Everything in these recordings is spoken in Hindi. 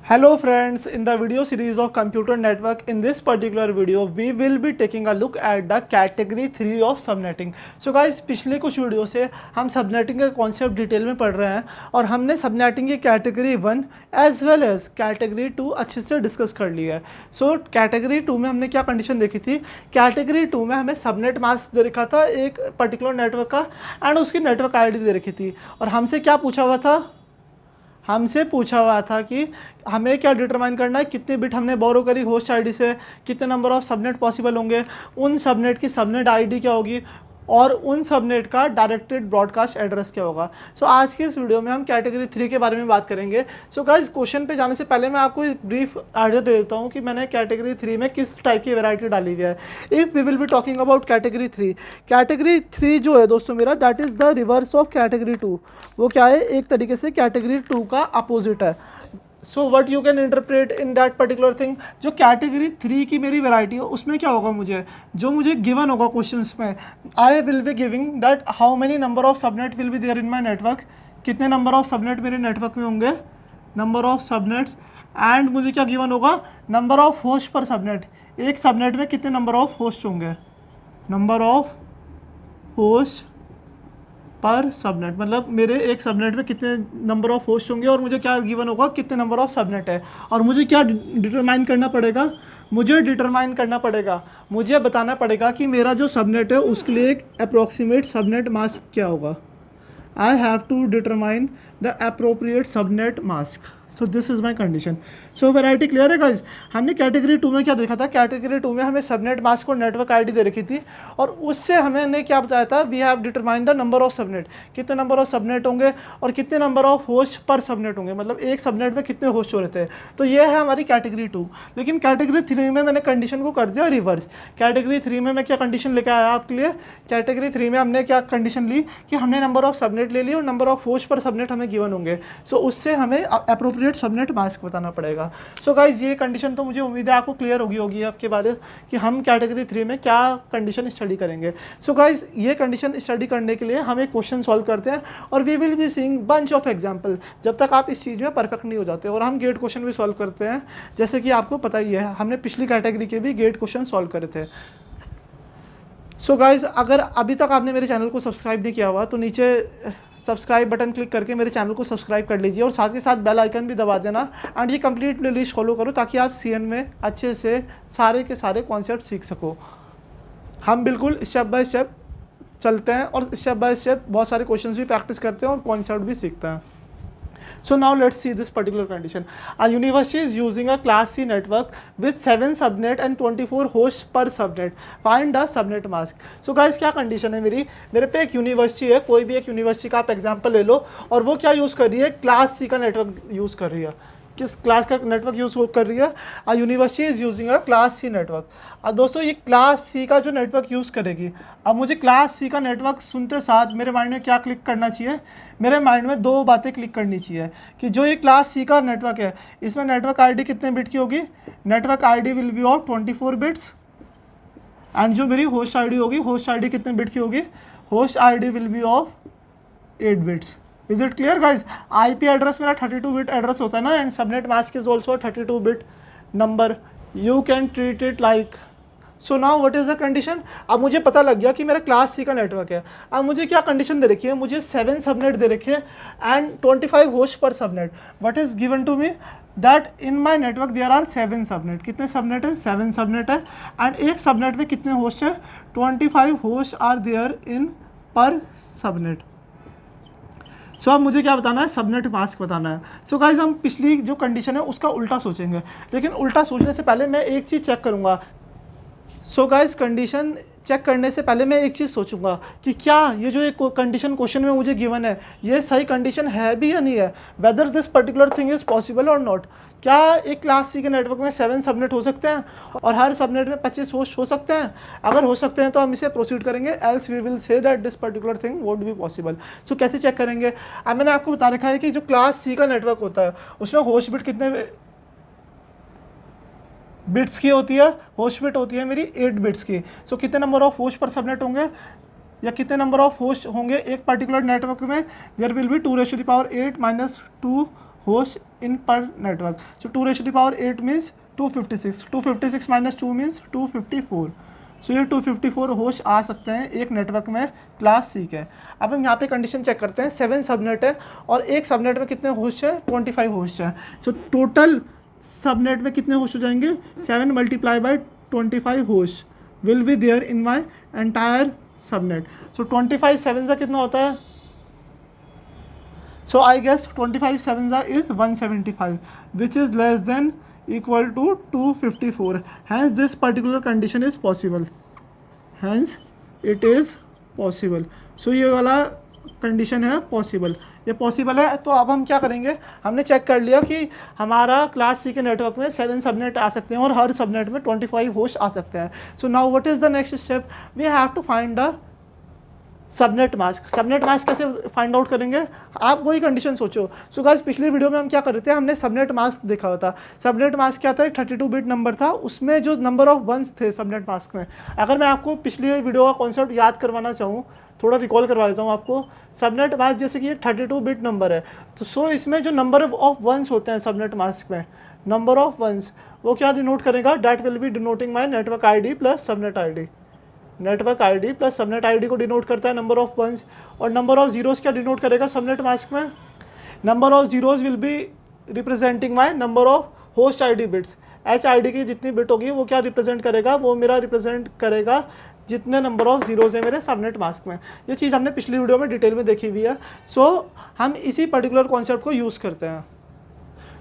Hello friends, in the video series of computer network, in this particular video we will be taking a look at the category 3 of subnetting. So guys, पिछले कुछ वीडियो से हम सबनेटिंग का कॉन्सेप्ट डिटेल में पढ़ रहे हैं और हमने सबनेटिंग की category 1 as well as category 2 अच्छे से डिस्कस कर लिया है. सो कैटेगरी 2 में हमने क्या कंडीशन देखी थी. कैटेगरी 2 में हमें सबनेट मास्क दे रखा था एक पर्टिकुलर नेटवर्क का एंड उसकी नेटवर्क आईडी दे रखी थी और हमसे क्या पूछा हुआ था. हमसे पूछा हुआ था कि हमें क्या डिटरमाइन करना है, कितने बिट हमने बोरो करी होस्ट आईडी से, कितने नंबर ऑफ सबनेट पॉसिबल होंगे, उन सबनेट की सबनेट आईडी क्या होगी और उन सबनेट का डायरेक्टेड ब्रॉडकास्ट एड्रेस क्या होगा. सो आज के इस वीडियो में हम कैटेगरी 3 के बारे में बात करेंगे. सो गाइस, क्वेश्चन पे जाने से पहले मैं आपको एक ब्रीफ आइडिया दे देता हूँ कि मैंने कैटेगरी 3 में किस टाइप की वैरायटी डाली हुई है. If we will be talking about category 3, category 3 जो है दोस्तों मेरा, that is the reverse of category 2. वो क्या है, एक तरीके से कैटेगरी 2 का अपोजिट है. So what you can interpret in that particular thing. जो कैटेगरी 3 की मेरी वैरायटी है उसमें क्या होगा, जो मुझे गिवन होगा क्वेश्चंस में, I will be giving that how many number of subnet will be there in my network, कितने नंबर ऑफ सबनेट मेरे नेटवर्क में होंगे, नंबर ऑफ सबनेट्स, एंड मुझे क्या गिवन होगा, number of host per subnet. एक सबनेट में कितने नंबर ऑफ होस्ट होंगे, number of host per subnet, मतलब मेरे एक सबनेट में कितने नंबर ऑफ होस्ट होंगे और मुझे क्या गिवन होगा, कितने नंबर ऑफ सबनेट है. और मुझे क्या डिटरमाइन करना पड़ेगा, मुझे बताना पड़ेगा कि मेरा जो सबनेट है उसके लिए एक अप्रॉक्सीमेट सबनेट मास्क क्या होगा. I have to determine the appropriate subnet mask. So this is my condition. So variety clear है गाइज. हमने कैटेगरी 2 में क्या देखा था, कैटेगरी 2 में हमें सबनेट मास्क और नेटवर्क आईडी दे रखी थी और उससे हमने क्या बताया था, we have determine the number of subnet, कितने नंबर ऑफ सबनेट होंगे और कितने number of host per subnet होंगे, मतलब एक सबनेट में कितने होस्ट हो रहे थे. तो ये है हमारी कैटेगरी 2. लेकिन कैटेगरी 3 में मैंने कंडीशन को कर दिया रिवर्स. कैटेगरी 3 में मैं क्या कंडीशन लेकर आया आपके लिए, कैटेगरी 3 में हमने क्या कंडीशन ली कि हमने नंबर ऑफ सबनेट ले ली और number of host per subnet हमें गिवन होंगे. सो उससे हमें अप्रोप्रिएट सबनेट मास्क बताना पड़ेगा. सो गाइज, ये कंडीशन तो मुझे उम्मीद है आपको क्लियर होगी आपके बारे कि हम कैटेगरी 3 में क्या कंडीशन स्टडी करेंगे. सो गाइज, ये कंडीशन स्टडी करने के लिए हम एक क्वेश्चन सॉल्व करते हैं और we will be seeing bunch of example जब तक आप इस चीज़ में परफेक्ट नहीं हो जाते. और हम गेट क्वेश्चन भी सॉल्व करते हैं, जैसे कि आपको पता ही है हमने पिछली कैटेगरी के भी गेट क्वेश्चन सॉल्व करे थे. सो गाइज, अगर अभी तक आपने मेरे चैनल को सब्सक्राइब नहीं किया हुआ तो नीचे सब्सक्राइब बटन क्लिक करके मेरे चैनल को सब्सक्राइब कर लीजिए और साथ के साथ बेल आइकन भी दबा देना एंड ये कंप्लीट प्लेलिस्ट फॉलो करो ताकि आप सीएन में अच्छे से सारे के सारे कॉन्सेप्ट सीख सको. हम बिल्कुल स्टेप बाय स्टेप चलते हैं और स्टेप बाय स्टेप बहुत सारे क्वेश्चंस भी प्रैक्टिस करते हैं और कॉन्सेप्ट भी सीखते हैं. So now let's see this particular condition. A university is using a class C network with 7 subnet and 24 hosts per subnet. Find the subnet mask. So guys, क्या कंडीशन है मेरे पे एक यूनिवर्सिटी है, कोई भी एक यूनिवर्सिटी का आप एग्जांपल ले लो और वो क्या यूज़ कर रही है, क्लास सी का नेटवर्क यूज़ कर रही है. किस क्लास का नेटवर्क यूज़ कर रही है, a university is using a class C network. अब दोस्तों, ये क्लास सी का जो नेटवर्क यूज़ करेगी, अब मुझे क्लास सी का नेटवर्क सुनते साथ मेरे माइंड में क्या क्लिक करना चाहिए, मेरे माइंड में दो बातें क्लिक करनी चाहिए कि जो ये क्लास सी का नेटवर्क है इसमें नेटवर्क आईडी कितने बिट की होगी, network ID will be of 24 bits and जो मेरी होस्ट आईडी होगी, होस्ट आईडी कितने बिट की होगी, host ID will be of 8 bits. Is it clear guys. IP address मेरा 32 बिट एड्रेस होता है ना and subnet mask is also 32 bit number. You can treat it like. So now what is the condition. अब मुझे पता लग गया कि मेरा क्लास सी का नेटवर्क है. अब मुझे क्या कंडीशन दे रखी है, मुझे 7 सबनेट दे रखे हैं and 25 host per subnet. What is given to me that in my network there are 7 subnet. कितने सबनेट है, 7 सबनेट है एंड एक सबनेट में कितने होस्ट है, 25 host are there in per subnet. सो अब मुझे क्या बताना है, सबनेट मास्क बताना है. सो गाइज, हम पिछली जो कंडीशन है उसका उल्टा सोचेंगे, लेकिन उल्टा सोचने से पहले मैं एक चीज़ चेक करूँगा. सो गाइज, कंडीशन चेक करने से पहले मैं एक चीज़ सोचूंगा कि क्या ये जो एक कंडीशन क्वेश्चन में मुझे गिवन है ये सही कंडीशन है भी या नहीं है, whether this particular thing is possible और नॉट. क्या एक क्लास सी के नेटवर्क में 7 सबनेट हो सकते हैं और हर सबनेट में 25 होस्ट हो सकते हैं. अगर हो सकते हैं तो हम इसे प्रोसीड करेंगे, else we will say that this particular thing won't be possible. So कैसे चेक करेंगे, अब मैंने आपको बता रखा है कि जो क्लास सी का नेटवर्क होता है उसमें होस्ट बिट कितने बिट्स की होती है, होस्ट बिट होती है मेरी 8 बिट्स की. सो कितने number of host per subnet होंगे या कितने नंबर ऑफ होस्ट होंगे एक पर्टिकुलर नेटवर्क में, there will be 2 raised to the power 8 - 2 host in per network. So 2 raised to the power 8 means 256. 256 minus 2 means 254. सो ये 254 होस्ट आ सकते हैं एक नेटवर्क में क्लास सी के। अब हम यहाँ पे कंडीशन चेक करते हैं, 7 सबनेट है और एक सबनेट में कितने होस्ट है, 25 होस्ट है। सो टोटल सबनेट में कितने होस्ट हो जाएंगे, 7 multiply by 25 host will be there in my entire subnet. So 25 7 का कितना होता है, so I guess 25 sevens is 175 which is less than equal to 254. Hence this particular condition is possible. Hence it is possible. So ये वाला कंडीशन है पॉसिबल, ये पॉसिबल है। तो अब हम क्या करेंगे, हमने चेक कर लिया कि हमारा क्लास सी के नेटवर्क में 7 सबनेट आ सकते हैं और हर सबनेट में 25 होस्ट आ सकते हैं। So now what is the next step, we have to find the subnet mask. Subnet mask कैसे फाइंड आउट करेंगे, आप वही कंडीशन सोचो। सो गाइस पिछली वीडियो में हम क्या कर रहे थे, हमने सबनेट मास्क देखा हुआ था। सबनेट मास्क क्या था, 32 बिट नंबर था, उसमें जो नंबर ऑफ वंस थे सबनेट मास्क में। अगर मैं आपको पिछली वीडियो का कॉन्सेप्ट याद करवाना चाहूँ, थोड़ा रिकॉल करवा देता हूँ आपको। सबनेट मास्क जैसे कि 32 बिट नंबर है, तो सो इसमें जो नंबर ऑफ वंस होते हैं सबनेट मास्क में, नंबर ऑफ वंस वो क्या डिनोट करेगा, that will be denoting my network ID plus subnet ID। Network ID plus subnet ID को डिनोट करता है नंबर ऑफ वंस, और नंबर ऑफ जीरोस क्या डिनोट करेगा सबनेट मास्क में, number of zeros will be representing my number of host ID bits. HID की जितनी बिट होगी वो क्या रिप्रेजेंट करेगा, वो मेरा रिप्रेजेंट करेगा जितने नंबर ऑफ जीरोस है मेरे सबनेट मास्क में। ये चीज़ हमने पिछली वीडियो में डिटेल में देखी हुई है। सो हम इसी पर्टिकुलर कॉन्सेप्ट को यूज़ करते हैं।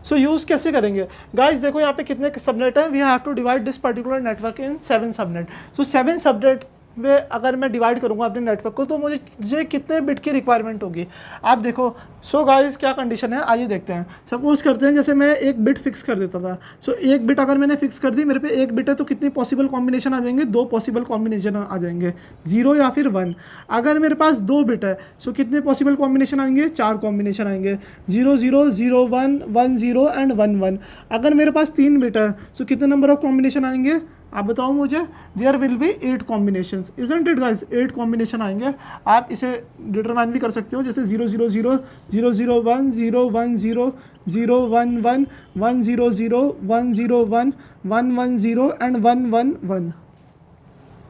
सो यूज़ कैसे करेंगे गाइस, देखो यहाँ पे कितने सबनेट हैं, we have to divide this particular network in 7 subnet. So 7 subnet में अगर मैं डिवाइड करूँगा अपने नेटवर्क को तो मुझे कितने बिट की रिक्वायरमेंट होगी, आप देखो। सो गाइस क्या कंडीशन है, आइए देखते हैं। सपोज करते हैं जैसे मैं एक बिट फिक्स कर देता था। सो एक बिट अगर मैंने फिक्स कर दी, मेरे पे एक बिट है तो कितनी पॉसिबल कॉम्बिनेशन आ जाएंगे, 2 पॉसिबल कॉम्बिनेशन आ जाएंगे, 0 या फिर 1। अगर मेरे पास 2 बिट है सो कितने पॉसिबल कॉम्बिनेशन आएंगे, 4 कॉम्बिनेशन आएंगे, 0 0 0 1 1 0 एंड 1 1। अगर मेरे पास 3 बिट है सो कितने नंबर ऑफ कॉम्बिनेशन आएंगे, आप बताओ मुझे, there will be 8 combinations, isn't it guys, 8 combination आएंगे। आप इसे डिटरमाइन भी कर सकते हो, जैसे 0 0 0 0 0 1 0 1 0 0 1 1 1 0 0 1 0 1 1 1 0 and 1 1 1।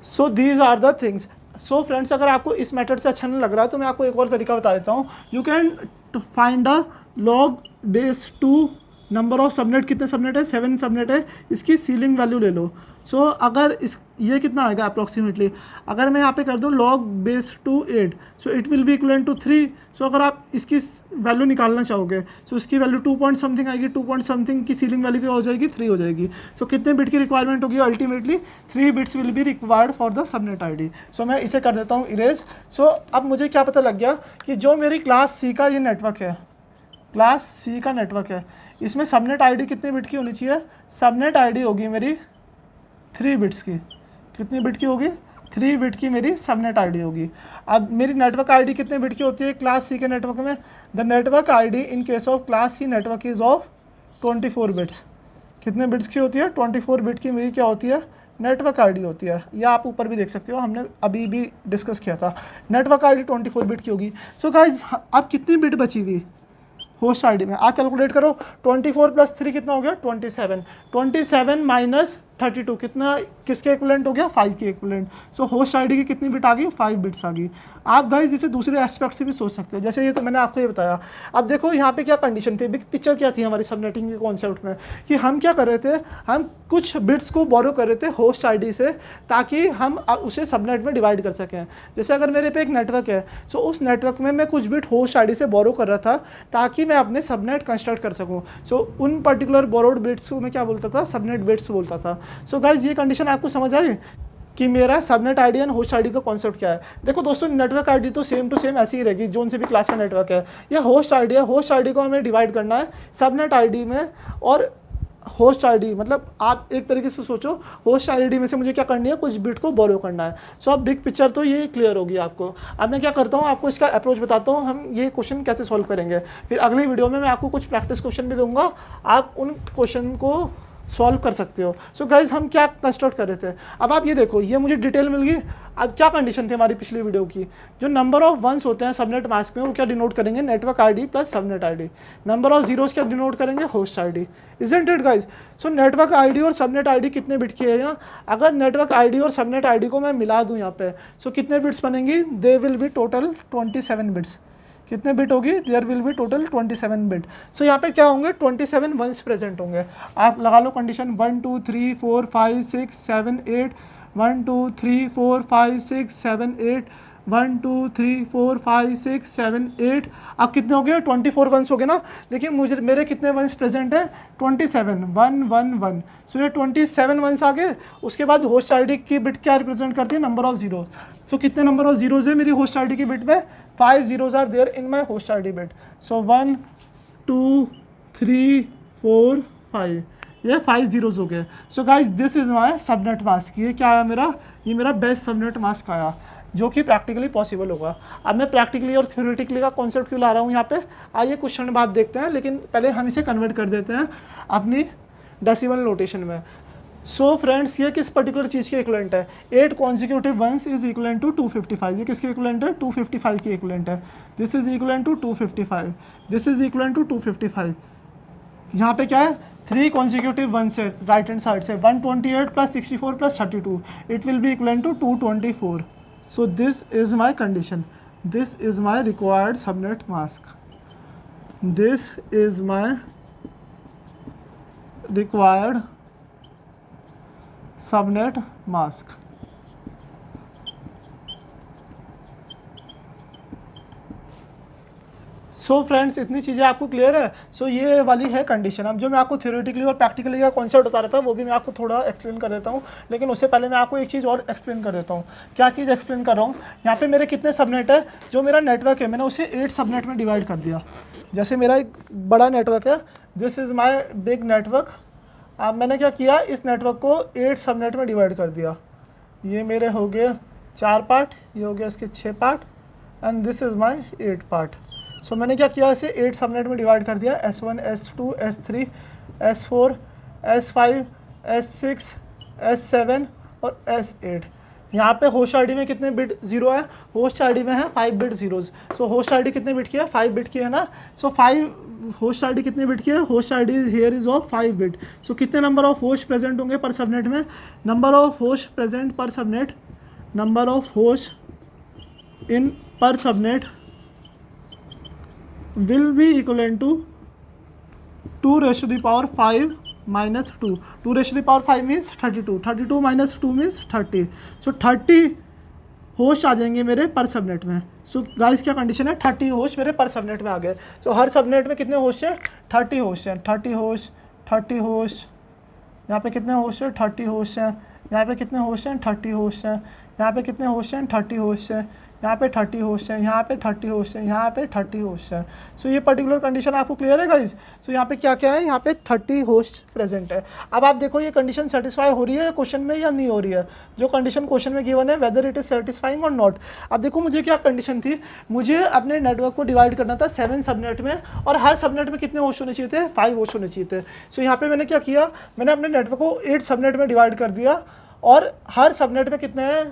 So these are the things. So friends अगर आपको इस मेथड से अच्छा नहीं लग रहा है तो मैं आपको एक और तरीका बता देता हूँ। You can find a log base two number of subnet, कितने सबनेट है, 7 सबनेट है, इसकी सीलिंग वैल्यू ले लो। सो अगर ये कितना आएगा अप्रॉक्सीमेटली, अगर मैं यहाँ पे कर दूँ log base two 8, so it will be equivalent to 3। So अगर आप इसकी वैल्यू निकालना चाहोगे सो इसकी वैल्यू 2 पॉइंट समथिंग आएगी, 2 पॉइंट समथिंग की सीलिंग वैल्यू क्या हो जाएगी, 3 हो जाएगी। सो कितने बिट की रिक्वायरमेंट होगी, ultimately 3 bits will be required for the subnet ID। सो मैं इसे कर देता हूँ इरेज। सो अब मुझे क्या पता लग गया कि जो मेरी क्लास सी का ये नेटवर्क है, क्लास सी का नेटवर्क है, इसमें सबनेट ID कितने बिट की होनी चाहिए, सबनेट ID होगी मेरी 3 बिट्स की। कितनी बिट की होगी, 3 बिट की मेरी सबनेट ID होगी। अब मेरी नेटवर्क ID कितने बिट की होती है क्लास सी के नेटवर्क में, the network ID in case of class C network is of 24 bits. कितने बिट्स की होती है, 24 बिट की मेरी क्या होती है, नेटवर्क ID होती है। या आप ऊपर भी देख सकते हो, हमने अभी भी डिस्कस किया था, नेटवर्क ID 24 बिट की होगी। सो गाइज अब कितनी बिट बची हुई होस्ट ID में, आप कैलकुलेट करो, 24 प्लस 3 कितना हो गया, 27, 27 माइनस 32 कितना, किसके इक्विवेलेंट हो गया, 5 के इक्विवेलेंट। सो होस्ट ID की कितनी बिट आ गई, 5 बिट्स आ गई। आप गाइस इसे दूसरे एस्पेक्ट से भी सोच सकते हैं, जैसे ये तो मैंने आपको ये बताया। अब देखो यहाँ पे क्या कंडीशन थी, बिग पिक्चर क्या थी हमारी सबनेटिंग के कॉन्सेप्ट में, कि हम क्या कर रहे थे, हम कुछ बिट्स को बोरो कर रहे थे होस्ट ID से, ताकि हम उसे सबनेट में डिवाइड कर सकें। जैसे अगर मेरे पे एक नेटवर्क है, सो उस नेटवर्क में मैं कुछ बिट होस्ट ID से बोरो कर रहा था ताकि मैं अपने सबनेट कंस्ट्रक्ट कर सकूँ। सो उन पर्टिकुलर बोरोड बिट्स को मैं क्या बोलता था, सबनेट बिट्स बोलता था। सो गाइज ये कंडीशन आपको समझ आई कि मेरा subnet ID and host ID का कॉन्सेप्ट क्या है। देखो दोस्तों, नेटवर्क ID तो सेम टू सेम ऐसी ही रहेगी, जोन से भी क्लास का नेटवर्क है। ये होस्ट ID है, होस्ट ID को हमें डिवाइड करना है सबनेट ID में, और होस्ट ID मतलब आप एक तरीके से सोचो, होस्ट ID में से मुझे क्या करनी है, कुछ बिट को बोरो करना है। सो अब बिग पिक्चर तो ये क्लियर होगी आपको। अब मैं क्या करता हूँ, आपको इसका अप्रोच बताता हूँ, हम ये क्वेश्चन कैसे सॉल्व करेंगे। फिर अगली वीडियो में मैं आपको कुछ प्रैक्टिस क्वेश्चन भी दूंगा, आप उन क्वेश्चन को सॉल्व कर सकते हो। सो गाइज हम क्या कंस्ट्रक्ट कर रहे थे, अब आप ये देखो, ये मुझे डिटेल मिल गई। अब क्या कंडीशन थी हमारी पिछली वीडियो की, जो नंबर ऑफ वंस होते हैं सबनेट मास्क में वो क्या डिनोट करेंगे, network ID plus subnet ID. Number of zeros क्या डिनोट करेंगे, host ID. Isn't it guys? So network ID और सबनेट आईडी कितने बिट की है यहाँ, अगर नेटवर्क आईडी और सबनेट आईडी को मैं मिला दूँ यहाँ पे, सो कितने बिट्स बनेंगी, they will be total 27 bits. कितने बिट होगी, there will be total 27 bit. So यहाँ पे क्या होंगे, 27 वंस प्रेजेंट होंगे। आप लगा लो कंडीशन 1 2 3 4 5 6 7 8, 1 2 3 4 5 6 7 8, 1 2 3 4 5 6 7 8। अब कितने हो गए, 24 वंस हो गए ना, लेकिन मुझे मेरे कितने वंस प्रेजेंट है, 27, 1 1 1। सो ये 27 वंस आ गए। उसके बाद होस्ट आईडी की बिट क्या रिप्रेजेंट करती है, नंबर ऑफ जीरो। सो कितने नंबर ऑफ जीरोज है मेरी होस्ट आईडी की बिट में, 5 zeros are there in my host ID bit. So 1 2 3 4 5, ये 5 zeros हो गए। So guys this is my subnet mask. ये क्या आया मेरा, ये मेरा बेस्ट सबनेट मास्क आया, जो कि प्रैक्टिकली पॉसिबल होगा। अब मैं प्रैक्टिकली और थ्योरेटिकली का कॉन्सेप्ट क्यों ला रहा हूँ यहाँ पे, आइए क्वेश्चन बाद देखते हैं, लेकिन पहले हम इसे कन्वर्ट कर देते हैं अपनी डेसिमल नोटेशन में। सो फ्रेंड्स, ये किस पर्टिकुलर चीज़ के इक्वलेंट है, 8 consecutive ones is equivalent to 255। ये किसके इक्वलेंट है, 255 के इक्वलेंट है। This is equivalent to 255, this is equivalent to 255। यहाँ पे क्या है, 3 कॉन्सिक्यूटिव वंस है राइट हैंड साइड से, 128 plus 64 plus 32, it will be equivalent to 224। So this is my condition, this is my required subnet mask, this is my required subnet mask. So friends, इतनी चीज़ें आपको क्लियर है। सो ये वाली है कंडीशन। अब जो मैं आपको थ्योरेटिकली और प्रैक्टिकली का कॉन्सेप्ट बता रहा था वो भी मैं आपको थोड़ा एक्सप्लेन कर देता हूँ, लेकिन उससे पहले मैं आपको एक चीज़ और एक्सप्लेन कर देता हूँ। क्या चीज़ एक्सप्लेन कर रहा हूँ, यहाँ पे मेरे कितने सबनेट है, जो मेरा नेटवर्क है मैंने उसे 8 सबनेट में डिवाइड कर दिया। जैसे मेरा एक बड़ा नेटवर्क है, this is my big network. अब मैंने क्या किया, इस नेटवर्क को 8 सबनेट में डिवाइड कर दिया। ये मेरे हो गए 4 पार्ट, ये हो गया इसके 6 part, and this is my 8 part. So मैंने क्या किया, इसे 8 सबनेट में डिवाइड कर दिया, S1 S2 S3 S4 S5 S6 S7 और S8। यहाँ पे होस्ट आईडी में कितने बिट जीरो है, होस्ट आईडी में है 5 bit zeros. So host ID कितने बिट की है, 5 बिट की है ना। सो 5 होस्ट आईडी कितने बिट की है, host ID here is of 5 bit. So कितने नंबर ऑफ होस्ट प्रेजेंट होंगे पर सबनेट में, number of host present per subnet, number of host in per subnet will be equivalent to 2 raised to the power 5 minus 2. 2 raised to the power 5 means 32. 32 minus 2 means 30. So 30 host आ जाएंगे मेरे पर सबनेट में। सो गाइस क्या कंडीशन है, 30 होस्ट मेरे पर सबनेट में आ गए। सो हर सबनेट में कितने होस्ट हैं, 30 होस्ट हैं। 30 होस्ट, 30 होस्ट, यहाँ पे कितने होस्ट हैं, 30 होस्ट हैं। यहाँ पे कितने होस्ट हैं, 30 होस्ट हैं। यहाँ पे कितने होस्ट हैं, 30 होस्ट हैं। यहाँ पे 30 होस्ट है, यहाँ पे 30 होस्ट है, यहाँ पे 30 होस्ट है। सो ये पर्टिकुलर कंडीशन आपको क्लियर है गाइस। सो यहाँ पे क्या क्या है, यहाँ पे 30 होस्ट प्रेजेंट है। अब आप देखो ये कंडीशन सेटिस्फाई हो रही है क्वेश्चन में या नहीं हो रही है। जो कंडीशन क्वेश्चन में गिवन है वेदर इट इज सेटिस्फाइंग और नॉट। अब देखो मुझे क्या कंडीशन थी, मुझे अपने नेटवर्क को डिवाइड करना था 7 सबनेट में, और हर सबनेट में कितने होस्ट होने चाहिए थे, 5 होस्ट होने चाहिए थे। सो यहाँ पे मैंने क्या किया, मैंने अपने नेटवर्क को 8 सबनेट में डिवाइड कर दिया, और हर सबनेट में कितने हैं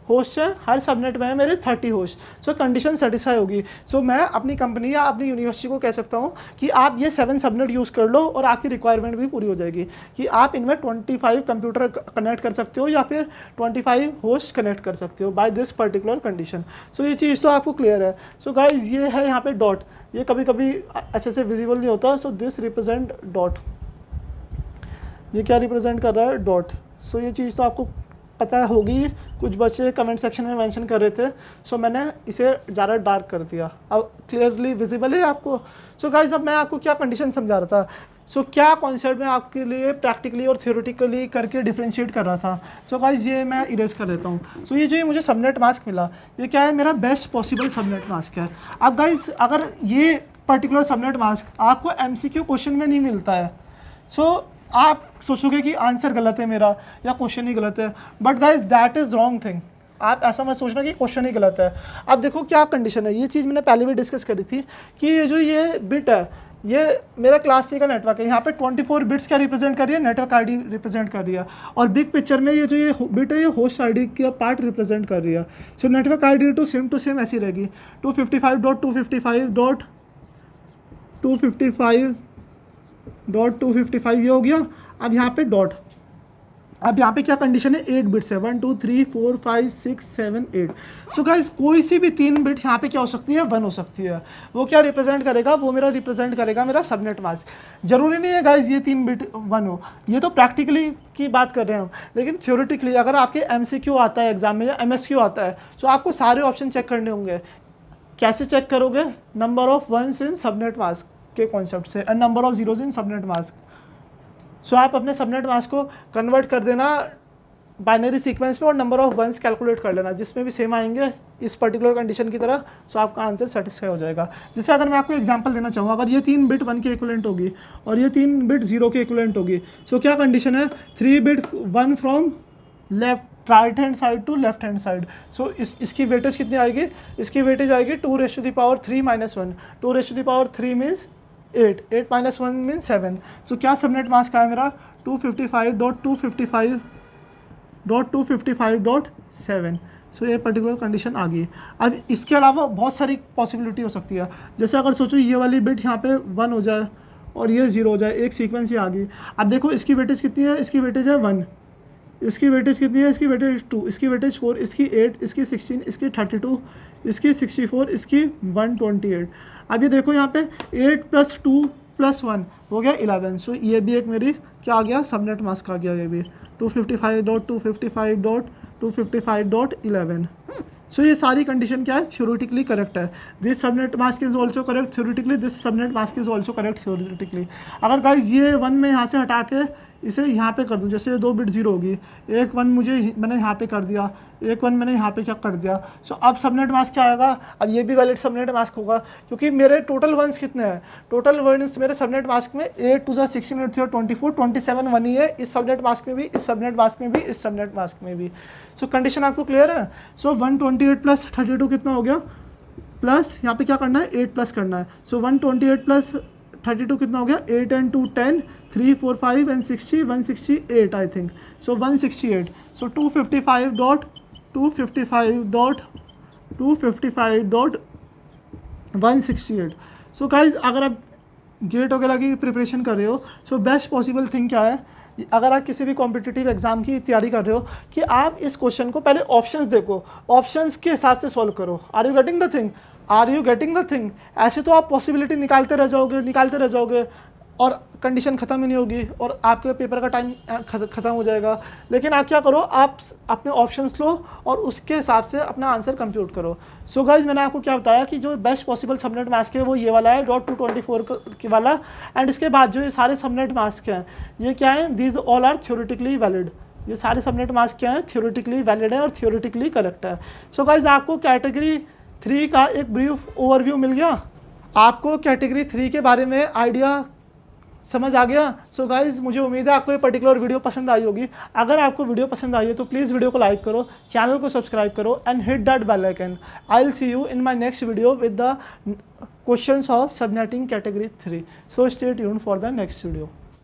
होस्ट है, हर सबनेट में है मेरे 30 होस्ट। सो कंडीशन सेटिस्फाई होगी। सो मैं अपनी कंपनी या अपनी यूनिवर्सिटी को कह सकता हूँ कि आप ये 7 सबनेट यूज़ कर लो और आपकी रिक्वायरमेंट भी पूरी हो जाएगी, कि आप इनमें 25 कंप्यूटर कनेक्ट कर सकते हो या फिर 25 होस्ट कनेक्ट कर सकते हो बाय दिस पर्टिकुलर कंडीशन। सो ये चीज़ तो आपको क्लियर है। सो गाइज ये है यहाँ पे डॉट, ये कभी कभी अच्छे से विजिबल नहीं होता। सो दिस रिप्रेजेंट डॉट, ये क्या रिप्रेजेंट कर रहा है, डॉट। सो ये चीज़ तो आपको पता होगी, कुछ बच्चे कमेंट सेक्शन में मेंशन कर रहे थे। सो मैंने इसे ज़्यादा डार्क कर दिया, अब क्लियरली विजिबल है आपको। सो गाइस अब मैं आपको क्या कंडीशन समझा रहा था, सो क्या कॉन्सेप्ट में आपके लिए प्रैक्टिकली और थ्योरेटिकली करके डिफ्रेंशिएट कर रहा था। सो गाइस ये मैं इरेज कर देता हूँ। सो ये जो मुझे सबनेट मास्क मिला, ये क्या है, मेरा बेस्ट पॉसिबल सबनेट मास्क है। अब गाइस अगर ये पर्टिकुलर सबनेट मास्क आपको MCQ क्वेश्चन में नहीं मिलता है, सो आप सोचोगे कि आंसर गलत है मेरा या क्वेश्चन ही गलत है, but guys that is wrong thing. आप ऐसा मत सोचना कि क्वेश्चन ही गलत है। अब देखो क्या कंडीशन है, ये चीज़ मैंने पहले भी डिस्कस करी थी कि ये जो ये बिट है, ये मेरा क्लास सी का नेटवर्क है, यहाँ पे 24 बिट्स क्या रिप्रेजेंट कर रही है, नेटवर्क आईडी रिप्रेजेंट कर रही है, और बिग पिक्चर में ये जो ये बिट है ये होस्ट आईडी का पार्ट रिप्रेजेंट कर रही है। So network ID to same ऐसी रहेगी 255.255.255 ये हो गया। अब यहाँ पे डॉट, अब यहाँ पे क्या कंडीशन है, 8 बिट्स है, 1 2 3 4 5 6 7 8। सो गाइस कोई सी भी 3 बिट यहाँ पे क्या हो सकती है, 1 हो सकती है। वो क्या रिप्रेजेंट करेगा, वो मेरा रिप्रेजेंट करेगा मेरा सबनेट मास्क। जरूरी नहीं है गाइस ये 3 बिट 1 हो, ये तो प्रैक्टिकली की बात कर रहे हैं हम, लेकिन थ्योरेटिकली अगर आपके MCQ आता है एग्जाम में या MSQ आता है तो आपको सारे ऑप्शन चेक करने होंगे। कैसे चेक करोगे, number of ones in subnet mask के कॉन्सेप्ट से and number of zeros in subnet mask. So आप अपने सबनेट मास्क को कन्वर्ट कर देना बाइनरी सीक्वेंस में और नंबर ऑफ वंस कैलकुलेट कर लेना, जिसमें भी सेम आएंगे इस पर्टिकुलर कंडीशन की तरह, सो आपका आंसर सेटिस्फाई हो जाएगा। जैसे अगर मैं आपको एग्जांपल देना चाहूँ, अगर ये 3 बिट 1 के इक्विवेलेंट होगी और ये 3 बिट 0 के इक्विवेलेंट होगी, सो क्या कंडीशन है, 3 bit 1 from left right hand side to left hand side. So इसकी वेटेज कितनी आएगी, इसकी वेटेज आएगी 2⁻³ - 1, 2⁻³ मीन्स 8, 8 - 1 मीन 7। सो क्या सबनेट मास्क है मेरा, 255.255.255.7। सो ये पर्टिकुलर कंडीशन आ गई। अब इसके अलावा बहुत सारी पॉसिबिलिटी हो सकती है, जैसे अगर सोचो ये वाली बिट यहाँ पे 1 हो जाए और ये 0 हो जाए, एक सीक्वेंस ही आ गई। अब देखो इसकी वेटेज कितनी है, इसकी वेटेज है 1, इसकी वेटेज कितनी है, इसकी वेटेज 2, इसकी वेटेज 4, इसकी 8, इसकी 16, इसकी 32, इसकी 64, इसकी 128। अब ये देखो यहाँ पे 8 + 2 + 1 हो गया 11। सो ये भी एक मेरी क्या आ गया, सबनेट मास्क आ गया, ये भी 255.255.255.11। सो ये सारी कंडीशन क्या है, थ्योरेटिकली करेक्ट है। This subnet mask is also correct theoretically, this subnet mask is also correct theoretically. अगर गाइज ये 1 में यहाँ से हटा के इसे यहाँ पे कर दूँ, जैसे 2 बिट 0 होगी, एक 1 मैंने यहाँ पे कर दिया, एक 1 मैंने यहाँ पे क्या कर दिया। सो अब सबनेट मास्क क्या आएगा, अब ये भी वैलिड सबनेट मास्क होगा, क्योंकि मेरे टोटल वंस कितने हैं, टोटल वंस मेरे सबनेट मास्क में 8 2 16 8 3 24 27 1 ही है, इस सबनेट मास्क में भी, इस सबनेट मास्क में भी, इस सबनेट मास्क में भी। सो कंडीशन आपको क्लियर है। सो 128 + 32 कितना हो गया, प्लस यहाँ पे क्या करना है, 8 प्लस करना है। सो 128 + 32 कितना हो गया, 8 and 2 10, 3 4 5 and 60 168 I think. So 168। So 255.168। So guys अगर आप गेट वगैरह की प्रिपरेशन कर रहे हो, सो बेस्ट पॉसिबल थिंग क्या है, अगर आप किसी भी कॉम्पिटिटिव एग्जाम की तैयारी कर रहे हो, कि आप इस क्वेश्चन को पहले ऑप्शंस देखो, ऑप्शंस के हिसाब से सॉल्व करो। Are you getting the thing, are you getting the thing. ऐसे तो आप पॉसिबिलिटी निकालते रह जाओगे और कंडीशन ख़त्म ही नहीं होगी और आपके पेपर का टाइम ख़त्म हो जाएगा। लेकिन आप क्या करो, आप अपने ऑप्शंस लो और उसके हिसाब से अपना आंसर कंप्यूट करो। सो गाइज मैंने आपको क्या बताया कि जो बेस्ट पॉसिबल सबनेट मास्क है वो ये वाला है .224 वाला, एंड इसके बाद जो ये सारे सबनेट मास्क हैं ये क्या हैं, these all are theoretically valid. ये सारे सबनेट मास्क क्या हैं, थ्योरेटिकली वैलिड है और थ्योरेटिकली करेक्ट है। सो गाइज आपको कैटेगरी 3 का एक ब्रीफ ओवरव्यू मिल गया, आपको कैटेगरी 3 के बारे में आइडिया समझ आ गया। सो गाइज मुझे उम्मीद है आपको ये पर्टिकुलर वीडियो पसंद आई होगी। अगर आपको वीडियो पसंद आई है तो प्लीज़ वीडियो को लाइक करो, चैनल को सब्सक्राइब करो and hit that bell icon. I will see you in my next video with the questions of subnetting category 3। So stay tuned for the next video.